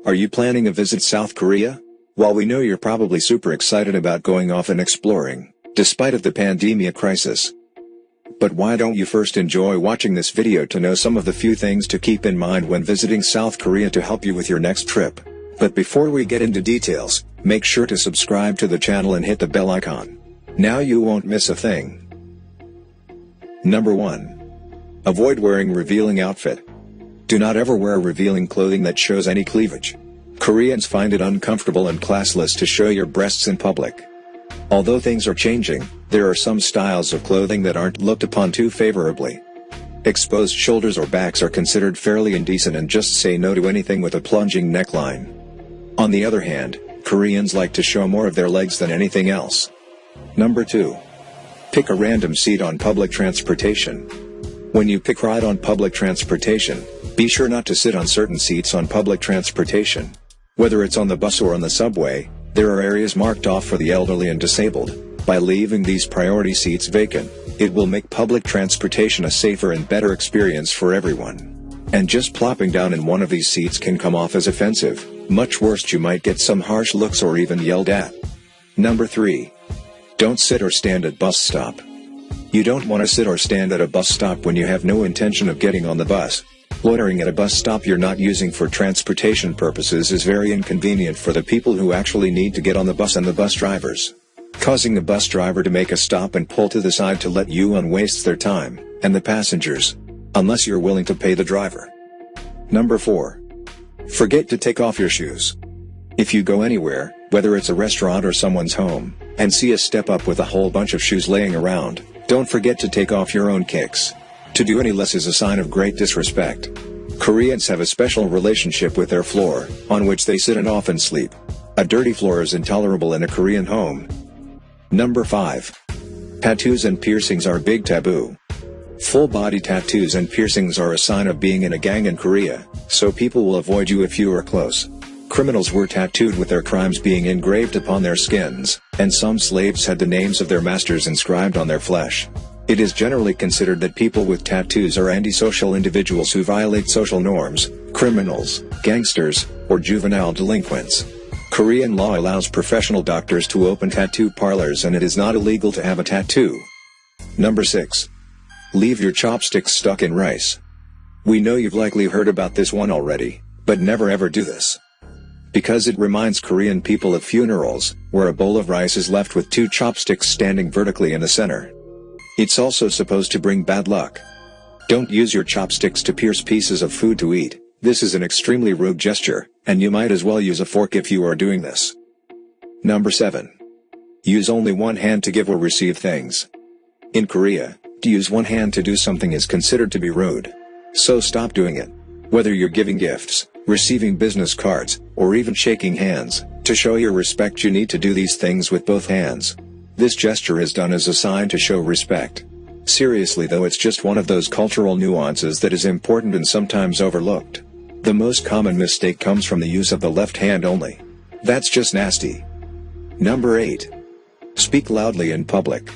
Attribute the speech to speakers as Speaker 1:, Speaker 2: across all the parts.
Speaker 1: Are you planning a visit South Korea? While we know you're probably super excited about going off and exploring, despite of the pandemic crisis. But why don't you first enjoy watching this video to know some of the few things to keep in mind when visiting South Korea to help you with your next trip. But before we get into details, make sure to subscribe to the channel and hit the bell icon. Now you won't miss a thing. Number 1. Avoid wearing revealing outfit. Do not ever wear revealing clothing that shows any cleavage. Koreans find it uncomfortable and classless to show your breasts in public. Although things are changing, there are some styles of clothing that aren't looked upon too favorably. Exposed shoulders or backs are considered fairly indecent, and just say no to anything with a plunging neckline. On the other hand, Koreans like to show more of their legs than anything else. Number 2. Pick a random seat on public transportation. When you pick ride on public transportation, be sure not to sit on certain seats on public transportation. Whether it's on the bus or on the subway, there are areas marked off for the elderly and disabled. By leaving these priority seats vacant, it will make public transportation a safer and better experience for everyone. And just plopping down in one of these seats can come off as offensive. Much worse, you might get some harsh looks or even yelled at. Number 3. Don't sit or stand at bus stop. You don't want to sit or stand at a bus stop when you have no intention of getting on the bus. Loitering at a bus stop you're not using for transportation purposes is very inconvenient for the people who actually need to get on the bus and the bus drivers. Causing the bus driver to make a stop and pull to the side to let you on wastes their time, and the passengers. Unless you're willing to pay the driver. Number 4. Forget to take off your shoes. If you go anywhere, whether it's a restaurant or someone's home, and see a step up with a whole bunch of shoes laying around, don't forget to take off your own kicks. To do any less is a sign of great disrespect. Koreans have a special relationship with their floor, on which they sit and often sleep. A dirty floor is intolerable in a Korean home. Number 5. Tattoos and piercings are big taboo. Full-body tattoos and piercings are a sign of being in a gang in Korea, so people will avoid you if you are close. Criminals were tattooed with their crimes being engraved upon their skins, and some slaves had the names of their masters inscribed on their flesh. It is generally considered that people with tattoos are antisocial individuals who violate social norms, criminals, gangsters, or juvenile delinquents. Korean law allows professional doctors to open tattoo parlors, and it is not illegal to have a tattoo. Number 6. Leave your chopsticks stuck in rice. We know you've likely heard about this one already, but never ever do this. Because it reminds Korean people of funerals, where a bowl of rice is left with 2 chopsticks standing vertically in the center. It's also supposed to bring bad luck. Don't use your chopsticks to pierce pieces of food to eat. This is an extremely rude gesture, and you might as well use a fork if you are doing this. Number 7. Use only one hand to give or receive things. In Korea, to use one hand to do something is considered to be rude. So stop doing it. Whether you're giving gifts, receiving business cards, or even shaking hands, to show your respect you need to do these things with both hands. This gesture is done as a sign to show respect. Seriously though, it's just one of those cultural nuances that is important and sometimes overlooked. The most common mistake comes from the use of the left hand only. That's just nasty. Number 8. Speak loudly in public.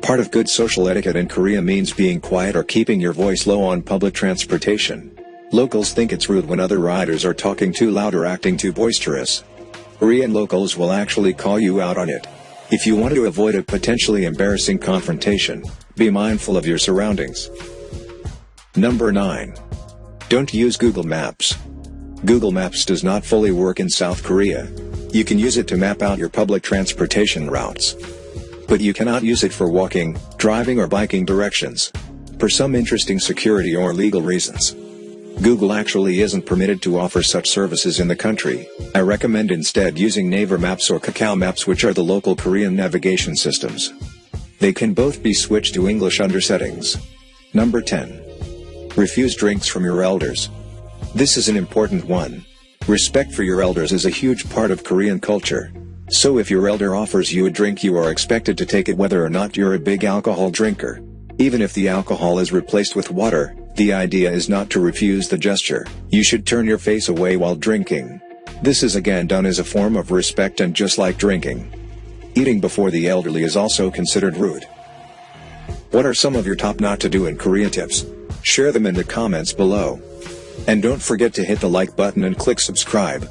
Speaker 1: Part of good social etiquette in Korea means being quiet or keeping your voice low on public transportation. Locals think it's rude when other riders are talking too loud or acting too boisterous. Korean locals will actually call you out on it. If you want to avoid a potentially embarrassing confrontation, be mindful of your surroundings. Number 9. Don't use Google Maps. Google Maps does not fully work in South Korea. You can use it to map out your public transportation routes. But you cannot use it for walking, driving or biking directions. For some interesting security or legal reasons. Google actually isn't permitted to offer such services in the country. I recommend instead using Naver Maps or Kakao Maps, which are the local Korean navigation systems. They can both be switched to English under settings. Number 10. Refuse drinks from your elders. This is an important one. Respect for your elders is a huge part of Korean culture. So if your elder offers you a drink, you are expected to take it whether or not you're a big alcohol drinker. Even if the alcohol is replaced with water, the idea is not to refuse the gesture. You should turn your face away while drinking. This is again done as a form of respect, and just like drinking. Eating before the elderly is also considered rude. What are some of your top not to do in Korea tips? Share them in the comments below. And don't forget to hit the like button and click subscribe.